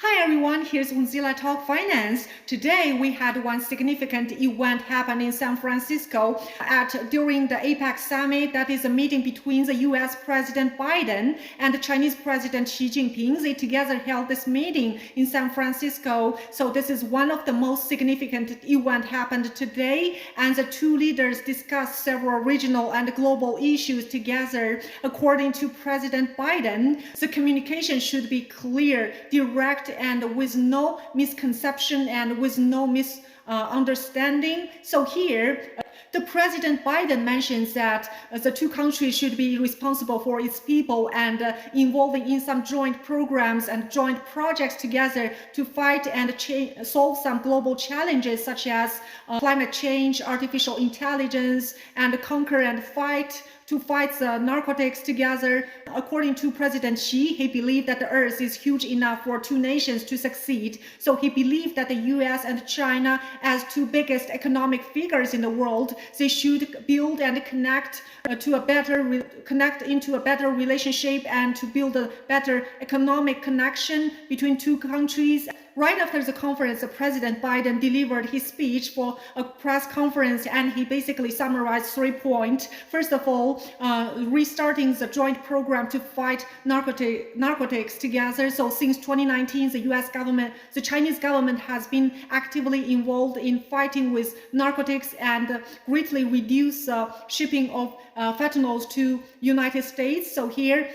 Hi everyone, here's Unzilla Talk Finance. Today we had one significant event happen in San Francisco during the APEC summit. That is a meeting between the US President Biden and the Chinese President Xi-JinPing. They together held this meeting in San Francisco. So this is one of the most significant events happened today, and the two leaders discussed several regional and global issues together. According to President Biden, the communication should be clear, direct, and with no misconception and with no misunderstanding. So here, the President Biden mentions that the two countries should be responsible for its people and involving in some joint programs and joint projects together to fight and solve some global challenges such as climate change, artificial intelligence, and conquer and fight the narcotics together. According to President Xi, he believed that the earth is huge enough for two nations to succeed. So he believed that the US and China, as two biggest economic figures in the world, they should build and connect into a better relationship and to build a better economic connection between two countries. Right after the conference, President Biden delivered his speech for a press conference, and he basically summarized 3 points. First of all, restarting the joint program to fight narcotics together. So since 2019, the Chinese government has been actively involved in fighting with narcotics and greatly reduced shipping of fentanyl to United States. So here,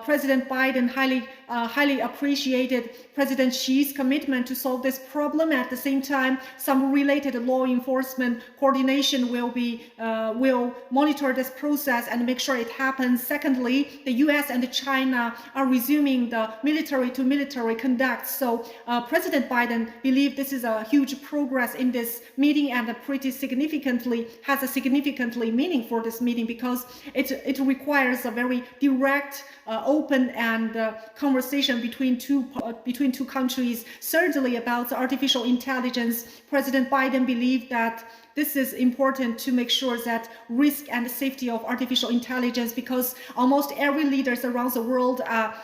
President Biden highly appreciated President Xi's commitment to solve this problem. At the same time, some related law enforcement coordination will monitor this process and make sure it happens. Secondly, the US and China are resuming the military-to-military conduct. So President Biden believed this is a huge progress in this meeting and has a significantly meaning for this meeting, because it requires a very direct, open and conversation between two countries. Thirdly, about artificial intelligence, President Biden believed that this is important to make sure that risk and safety of artificial intelligence, because almost every leaders around the world are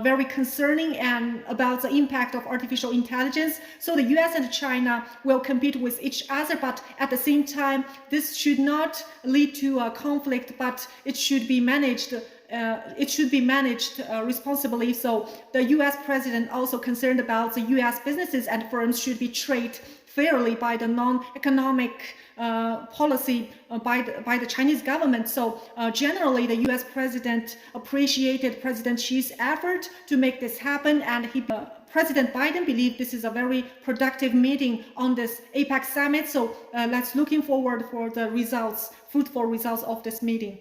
very concerning and about the impact of artificial intelligence. So the US and China will compete with each other, but at the same time, this should not lead to a conflict, but it should be managed. Responsibly. So the US president also concerned about the US businesses and firms should be treated fairly by the non-economic policy by the Chinese government. So generally, the US president appreciated President Xi's effort to make this happen, and President Biden believed this is a very productive meeting on this APEC summit. So let's looking forward for the fruitful results of this meeting.